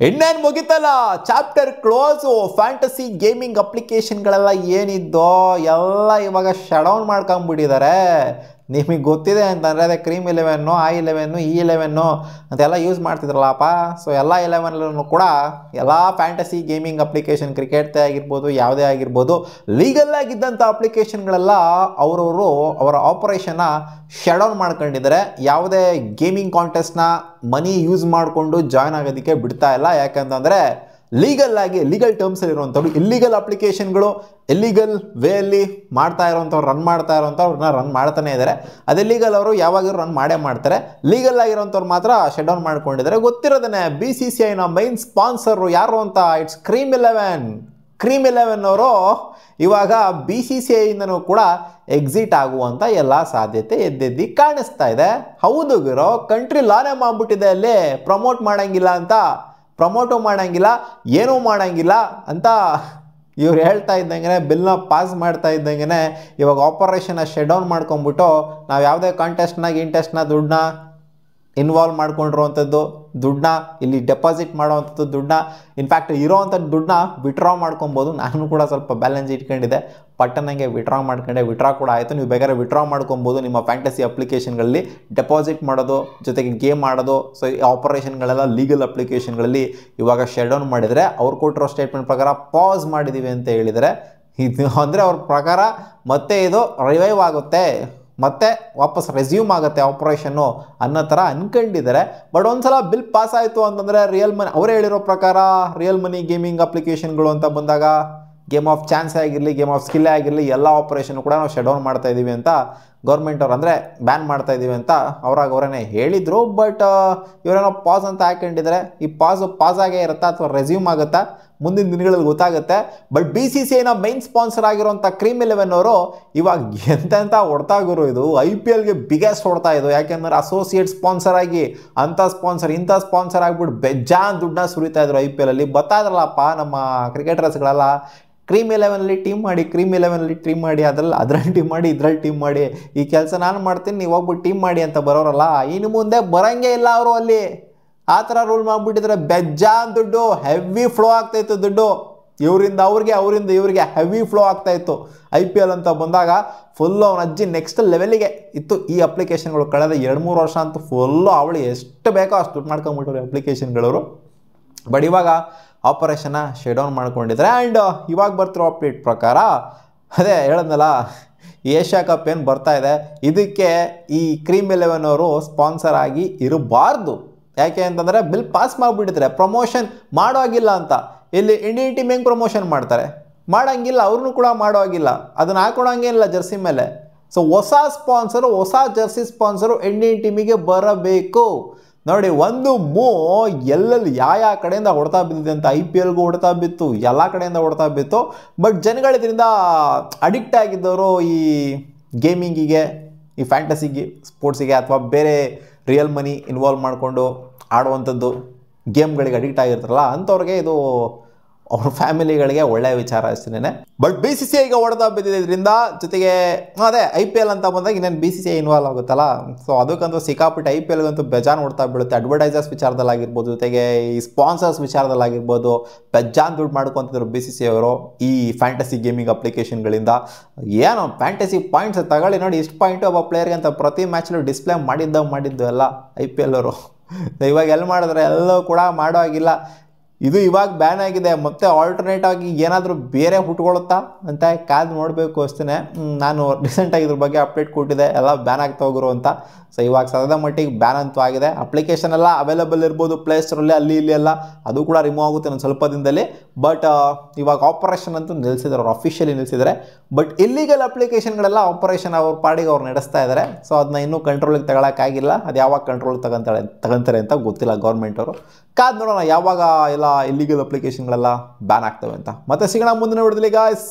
ಇನ್ನೇನು ಮುಗಿತಲ್ಲ, chapter close. Fantasy gaming ಅಪ್ಲಿಕೇಶನ್ಗಳೆಲ್ಲ ಏನಿದ್ದೋ ಎಲ್ಲ ಇವಾಗ ಶಟ್ ಡೌನ್ ಮಾಡ್ಕೊಂಬಿಟ್ಟಿದ್ದಾರೆ. ನಿಮಗೆ ಗೊತ್ತಿದೆ ಅಂತಂದರೆ ಅದೇ ಕ್ರೀಮ್ 11, i11, E11 ಅಂತೆಲ್ಲ ಯೂಸ್ ಮಾಡ್ತಿದ್ರಲ್ಲಪ್ಪ. ಸೊ ಎಲ್ಲ 11 ಕೂಡ ಎಲ್ಲ ಫ್ಯಾಂಟಸಿ ಗೇಮಿಂಗ್ ಅಪ್ಲಿಕೇಶನ್, ಕ್ರಿಕೆಟ್ದೇ ಆಗಿರ್ಬೋದು, ಯಾವುದೇ ಆಗಿರ್ಬೋದು, ಲೀಗಲ್ ಆಗಿದ್ದಂಥ ಅಪ್ಲಿಕೇಶನ್ಗಳೆಲ್ಲ ಅವರ ಆಪರೇಷನ್ನ ಶಟ್ ಡೌನ್ ಮಾಡ್ಕೊಂಡಿದ್ದಾರೆ. ಯಾವುದೇ ಗೇಮಿಂಗ್ ಕಾಂಟೆಸ್ಟ್ನ ಮನಿ ಯೂಸ್ ಮಾಡಿಕೊಂಡು ಜಾಯ್ನ್ ಆಗೋದಕ್ಕೆ ಬಿಡ್ತಾ ಇಲ್ಲ. ಯಾಕಂತಂದರೆ ಲೀಗಲ್ ಟರ್ಮ್ಸಲ್ಲಿ ಇರುವಂಥವ್ರು ಇಲ್ಲಿಗಲ್ ಅಪ್ಲಿಕೇಶನ್ಗಳು ಇಲ್ಲಿಗಲ್ ವೇಯಲ್ಲಿ ರನ್ ಮಾಡ್ತಾ ಇರೋಂಥವ್ರನ್ನ ರನ್ ಮಾಡ್ತಾನೆ ಇದ್ದಾರೆ. ಅದೇ ಲೀಗಲ್ ಅವರು ಯಾವಾಗಲೂ ರನ್ ಮಾಡ್ತಾರೆ. ಲೀಗಲ್ ಆಗಿರೋಂಥವ್ರು ಮಾತ್ರ ಶಟ್ ಡೌನ್ ಮಾಡ್ಕೊಂಡಿದ್ದಾರೆ. ಗೊತ್ತಿರೋದನ್ನೇ BCCIನ ಮೈನ್ ಸ್ಪಾನ್ಸರು ಯಾರು ಅಂತ, ಇಟ್ಸ್ ಕ್ರೀಮ್ 11 ಅವರು ಇವಾಗ BCCIಯಿಂದನೂ ಕೂಡ ಎಕ್ಸಿಟ್ ಆಗುವಂಥ ಎಲ್ಲ ಸಾಧ್ಯತೆ ಎದ್ದೆದ್ದು ಕಾಣಿಸ್ತಾ ಇದೆ. ಹೌದು ಗುರು, ಕಂಟ್ರಿ ಲಾನೇ ಮಾಡ್ಬಿಟ್ಟಿದೆ. ಅಲ್ಲಿ ಪ್ರಮೋಟು ಮಾಡಂಗಿಲ್ಲ, ಏನೂ ಮಾಡಂಗಿಲ್ಲ ಅಂತ ಇವ್ರು ಹೇಳ್ತಾ ಇದ್ದಂಗೆ, ಬಿಲ್ನ ಪಾಸ್ ಮಾಡ್ತಾ ಇದ್ದಂಗೆ ಇವಾಗ ಆಪರೇಷನ್ನ ಶಟ್ ಡೌನ್ ಮಾಡ್ಕೊಂಬಿಟ್ಟು ನಾವು ಯಾವುದೇ ಕಾಂಟೆಸ್ಟ್ನ ದುಡ್ಡನ್ನ ಇನ್ವಾಲ್ವ್ ಮಾಡ್ಕೊಂಡಿರುವಂಥದ್ದು, ದುಡ್ಡನ್ನ ಇಲ್ಲಿ ಡೆಪಾಸಿಟ್ ಮಾಡೋವಂಥದ್ದು, ದುಡ್ಡನ್ನ ಇನ್ಫ್ಯಾಕ್ಟ್ ಇರೋವಂಥ ದುಡ್ಡನ್ನ ವಿಡ್ರಾ ಮಾಡ್ಕೊಬೋದು. ನಾನು ಕೂಡ ಸ್ವಲ್ಪ ಬ್ಯಾಲೆನ್ಸ್ ಇಟ್ಕೊಂಡಿದ್ದೆ, ಪಟ್ಟನಂಗೆ ವಿಡ್ರಾ ಕೂಡ ಆಯಿತು. ನೀವು ಬೇಕಾದ್ರೆ ವಿಡ್ರಾ ಮಾಡ್ಕೊಬೋದು ನಿಮ್ಮ ಫ್ಯಾಂಟಸಿ ಅಪ್ಲಿಕೇಶನ್ಗಳಲ್ಲಿ ಡೆಪಾಸಿಟ್ ಮಾಡೋದು, ಜೊತೆಗೆ ಗೇಮ್ ಆಡೋದು. ಸೊ ಈ ಆಪರೇಷನ್ಗಳೆಲ್ಲ ಲೀಗಲ್ ಅಪ್ಲಿಕೇಶನ್ಗಳಲ್ಲಿ ಇವಾಗ ಶಟ್ ಡೌನ್ ಮಾಡಿದರೆ, ಅವ್ರು ಕೊಟ್ಟಿರೋ ಸ್ಟೇಟ್ಮೆಂಟ್ ಪ್ರಕಾರ ಪಾಸ್ ಮಾಡಿದ್ದೀವಿ ಅಂತ ಹೇಳಿದರೆ, ಇದು ಅಂದರೆ ಅವ್ರ ಪ್ರಕಾರ ಮತ್ತೆ ಇದು ರಿವೈವ್ ಆಗುತ್ತೆ, ಮತ್ತೆ ವಾಪಸ್ ರೆಸ್ಯೂಮ್ ಆಗುತ್ತೆ ಆಪರೇಷನ್ನು ಅನ್ನೋ ಥರ ಅಂದ್ಕೊಂಡಿದ್ದಾರೆ. ಬಟ್ ಒಂದ್ಸಲ ಬಿಲ್ ಪಾಸ್ ಆಯಿತು ಅಂತಂದರೆ ರಿಯಲ್ ಮನಿ, ಅವರೇ ಹೇಳಿರೋ ಪ್ರಕಾರ ರಿಯಲ್ ಮನಿ ಗೇಮಿಂಗ್ ಅಪ್ಲಿಕೇಶನ್ಗಳು ಅಂತ ಬಂದಾಗ ಗೇಮ್ ಆಫ್ ಚಾನ್ಸೇ ಆಗಿರಲಿ, ಗೇಮ್ ಆಫ್ ಸ್ಕಿಲ್ಲೇ ಆಗಿರಲಿ, ಎಲ್ಲ ಆಪರೇಷನ್ ಕೂಡ ನಾವು ಶಟ್ ಡೌನ್ ಮಾಡ್ತಾ ಇದ್ದೀವಿ ಅಂತ ಗೌರ್ಮೆಂಟ್ ಅವ್ರು, ಅಂದರೆ ಬ್ಯಾನ್ ಮಾಡ್ತಾ ಇದ್ದೀವಿ ಅಂತ ಅವರೇ ಹೇಳಿದರು. ಬಟ್ ಇವರೇನೋ ಪಾಸ್ ಅಂತ ಹಾಕೊಂಡಿದ್ದಾರೆ. ಈ ಪಾಸ್ ಆಗೇ ಇರುತ್ತಾ ಅಥವಾ ರೆಸ್ಯೂಮ್ ಆಗುತ್ತಾ ಮುಂದಿನ ದಿನಗಳಲ್ಲಿ ಗೊತ್ತಾಗುತ್ತೆ. ಬಟ್ BCCIನ ಮೈನ್ ಸ್ಪಾನ್ಸರ್ ಆಗಿರೋಂಥ ಕ್ರೀಮ್ 11 ಅವರು ಇವಾಗ ಎಂತೆಂಥ ಹೊಡ್ತಾ ಗುರು, ಇದು IPLಗೆ ಬಿಗ್ಗೆಸ್ಟ್ ಹೊಡ್ತಾ ಇದು. ಯಾಕೆಂದರೆ ಅಸೋಸಿಯೇಟ್ ಸ್ಪಾನ್ಸರ್ ಆಗಿ ಇಂಥ ಸ್ಪಾನ್ಸರ್ ಆಗಿಬಿಟ್ಟು ಬೆಜ್ಜಾನ್ ದುಡ್ಡನ್ನ ಸುರಿತಾ ಇದ್ರು IPLಲ್ಲಿ. ಬರ್ತಾ ಇದ್ರಲ್ಲಪ್ಪ ನಮ್ಮ ಕ್ರಿಕೆಟರ್ಸ್ಗಳೆಲ್ಲ, ಕ್ರೀಮ್ 11ಅಲ್ಲಿ ಟೀಮ್ ಮಾಡಿ ಅದ್ರಲ್ಲಿ ಟೀಮ್ ಮಾಡಿ, ಇದ್ರಲ್ಲಿ ಟೀಮ್ ಮಾಡಿ, ಈ ಕೆಲಸ ನಾನು ಮಾಡ್ತೀನಿ, ನೀವು ಹೋಗ್ಬಿಟ್ಟು ಟೀಮ್ ಮಾಡಿ ಅಂತ ಬರೋರಲ್ಲ. ಇನ್ನು ಮುಂದೆ ಬರೋಂಗೇ ಇಲ್ಲ ಅವರು ಅಲ್ಲಿ. ಆ ಥರ ರೂಲ್ ಮಾಡಿಬಿಟ್ಟಿದ್ರೆ ಬೆಜ್ಜಾನ್ ದುಡ್ಡು, ಹೆವಿ ಫ್ಲೋ ಆಗ್ತಾಯಿತ್ತು ದುಡ್ಡು. ಇವರಿಂದ ಇವರಿಗೆ ಹೆವಿ ಫ್ಲೋ ಆಗ್ತಾಯಿತ್ತು. IPL ಅಂತ ಬಂದಾಗ ಫುಲ್ಲು ಅವನ ಅಜ್ಜಿ ನೆಕ್ಸ್ಟ್ ಲೆವೆಲಿಗೆ ಇತ್ತು ಈ ಅಪ್ಲಿಕೇಶನ್ಗಳು. ಕಳೆದ 2-3 ವರ್ಷ ಅಂತೂ ಫುಲ್ಲು ಅವಳು ಎಷ್ಟು ಬೇಕೋ ಅಷ್ಟು ದುಡ್ಡು ಮಾಡ್ಕೊಂಬಿಟ್ಟರು ಅಪ್ಲಿಕೇಶನ್ಗಳವರು. ಬಟ್ ಇವಾಗ ಆಪರೇಷನ್ನ ಶಟ್ ಡೌನ್ ಮಾಡ್ಕೊಂಡಿದ್ದಾರೆ. ಆ್ಯಂಡ್ ಇವಾಗ ಬರ್ತಿರೋ ಅಪ್ಡೇಟ್ ಪ್ರಕಾರ ಅದೇ ಹೇಳದ್ನಲ್ಲ, ಏಷ್ಯಾ ಕಪ್ ಏನು ಬರ್ತಾ ಇದೆ, ಇದಕ್ಕೆ ಈ ಕ್ರೀಮ್ 11 ಅವರು ಸ್ಪಾನ್ಸರ್ ಆಗಿ ಇರಬಾರ್ದು. ಯಾಕೆ ಅಂತಂದರೆ ಬಿಲ್ ಪಾಸ್ ಮಾಡಿಬಿಟ್ಟಿದ್ರೆ ಪ್ರಮೋಷನ್ ಮಾಡೋಗಿಲ್ಲ ಅಂತ. ಇಲ್ಲಿ ಇಂಡಿಯನ್ ಟೀಮ್ ಹೆಂಗೆ ಪ್ರಮೋಷನ್ ಮಾಡ್ತಾರೆ, ಮಾಡೋಂಗಿಲ್ಲ. ಅವ್ರನ್ನೂ ಕೂಡ ಮಾಡೋಗಿಲ್ಲ, ಅದನ್ನು ಹಾಕೊಳಂಗಿಲ್ಲ ಜರ್ಸಿ ಮೇಲೆ. ಸೊ ಹೊಸ ಜರ್ಸಿ ಸ್ಪಾನ್ಸರು ಇಂಡಿಯನ್ ಟೀಮಿಗೆ ಬರಬೇಕು. ನೋಡಿ, ಒಂದು ಎಲ್ಲೆಲ್ಲಿ ಯಾವ ಕಡೆಯಿಂದ ಹೊಡ್ತಾ ಬಿದ್ದಿದೆ ಅಂತ, IPLಗೂ ಹೊಡ್ತಾ ಬಿತ್ತು, ಎಲ್ಲ ಕಡೆಯಿಂದ ಹೊಡ್ತಾ ಬಿತ್ತು. ಬಟ್ ಜನಗಳು ಇದರಿಂದ ಅಡಿಕ್ಟ್ ಆಗಿದ್ದವರು ಈ ಗೇಮಿಂಗಿಗೆ, ಈ ಫ್ಯಾಂಟಸಿಗೆ, ಸ್ಪೋರ್ಟ್ಸಿಗೆ ಅಥವಾ ಬೇರೆ ರಿಯಲ್ ಮನಿ ಇನ್ವಾಲ್ವ್ ಮಾಡಿಕೊಂಡು ಆಡುವಂಥದ್ದು ಗೇಮ್ಗಳಿಗೆ ಅಡಿಕ್ಟ್ ಆಗಿರ್ತಾರಲ್ಲ ಅಂಥವ್ರಿಗೆ ಇದು ಅವ್ರ ಫ್ಯಾಮಿಲಿಗಳಿಗೆ ಒಳ್ಳೆಯ ವಿಚಾರ ಅಷ್ಟೇ. ಬಟ್ BCCIಗೆ ಹೊಡೆದ ಬಿದ್ದಿದೆ ಇದರಿಂದ. ಜೊತೆಗೆ ಅದೇ IPL ಅಂತ ಬಂದಾಗ ಇನ್ನೇನು BCCI ಇನ್ವಾಲ್ವ್ ಆಗುತ್ತಲ್ಲ. ಸೊ ಅದಕ್ಕಂತೂ ಸಿಕ್ಕಾಪಟ್ಟೆ IPLಗಂತೂ ಬೆಜಾನ್ ಹೊಡ್ತಾ ಬೀಳುತ್ತೆ. ಅಡ್ವರ್ಟೈಸರ್ಸ್ ವಿಚಾರದಲ್ಲಾಗಿರ್ಬೋದು, ಜೊತೆಗೆ ಈ ಸ್ಪಾನ್ಸರ್ಸ್ ವಿಚಾರದಲ್ಲಾಗಿರ್ಬೋದು ಬೆಜಾನ್ ದುಡ್ಡು ಮಾಡ್ಕೊತಿದ್ರು BCCI ಅವರು ಈ ಫ್ಯಾಂಟಸಿ ಗೇಮಿಂಗ್ ಅಪ್ಲಿಕೇಶನ್ಗಳಿಂದ. ಏನೋ ಫ್ಯಾಂಟಸಿ ಪಾಯಿಂಟ್ಸ್ ತಗೊಳ್ಳಿ ನೋಡಿ, ಇಷ್ಟು ಪಾಯಿಂಟು ಒಬ್ಬ ಪ್ಲೇಯರ್ಗೆ ಅಂತ ಪ್ರತಿ ಮ್ಯಾಚಲ್ಲೂ ಡಿಸ್ಪ್ಲೇ ಮಾಡಿದ್ದು ಎಲ್ಲ IPL ಅವರು. ಇವಾಗ ಎಲ್ಲಿ ಮಾಡಿದ್ರೆ ಎಲ್ಲೂ ಕೂಡ ಮಾಡೋ ಆಗಿಲ್ಲ. ಇದು ಇವಾಗ ಬ್ಯಾನ್ ಆಗಿದೆ, ಮತ್ತೆ ಆಲ್ಟರ್ನೇಟ್ ಆಗಿ ಏನಾದರೂ ಬೇರೆ ಹುಟ್ಕೊಳುತ್ತಾ ಅಂತ ಕಾದು ನೋಡಬೇಕು ಅಷ್ಟೇ. ನಾನು ರೀಸೆಂಟಾಗಿ ಇದ್ರ ಬಗ್ಗೆ ಅಪ್ಡೇಟ್ ಕೊಟ್ಟಿದ್ದೆ, ಎಲ್ಲ ಬ್ಯಾನ್ ಆಗ್ತಾ ಹೋಗ್ರು ಅಂತ. ಸೊ ಇವಾಗ ಸದ್ಯದ ಮಟ್ಟಿಗೆ ಬ್ಯಾನ್ ಅಂತೂ ಆಗಿದೆ. ಅಪ್ಲಿಕೇಶನ್ ಎಲ್ಲ ಅವೈಲೇಬಲ್ ಇರ್ಬೋದು ಪ್ಲೇಸ್ಟೋರಲ್ಲಿ, ಅಲ್ಲಿ ಇಲ್ಲಿ ಎಲ್ಲ, ಅದು ಕೂಡ ರಿಮೂವ್ ಆಗುತ್ತೆ ಒಂದು ಸ್ವಲ್ಪ ದಿನದಲ್ಲಿ. ಬಟ್ ಇವಾಗ ಆಪರೇಷನ್ ಅಂತೂ ನಿಲ್ಲಿಸಿದ್ದಾರೆ, ಅವ್ರು ಅಫಿಷಿಯಲಿ ನಿಲ್ಲಿಸಿದ್ದಾರೆ. ಬಟ್ ಇಲ್ಲಿಗಲ್ ಅಪ್ಲಿಕೇಶನ್ಗಳೆಲ್ಲ ಆಪರೇಷನ್ ಅವ್ರ ಪಾಡಿಗೆ ಅವ್ರು ನಡೆಸ್ತಾ ಇದ್ದಾರೆ. ಸೊ ಅದನ್ನ ಇನ್ನೂ ಕಂಟ್ರೋಲಿಗೆ ತಗೊಳಕ್ಕಾಗಿಲ್ಲ. ಅದು ಯಾವಾಗ ಕಂಟ್ರೋಲಿಗೆ ತಗೊಂತಾರೆ ಅಂತ ಗೊತ್ತಿಲ್ಲ ಗೌರ್ಮೆಂಟ್ ಅವರು. ಕಾದು ನೋಡೋಣ ಯಾವಾಗ ಎಲ್ಲ ಇಲ್ಲಿಗಲ್ ಅಪ್ಲಿಕೇಶನ್ಗಳೆಲ್ಲ ಬ್ಯಾನ್ ಆಗ್ತವೆ ಅಂತ. ಮತ್ತೆ ಸಿಗೋಣ ಮುಂದಿನ ವಿಡಿಯೋದಲ್ಲಿ ಗಾಯ್ಸ್.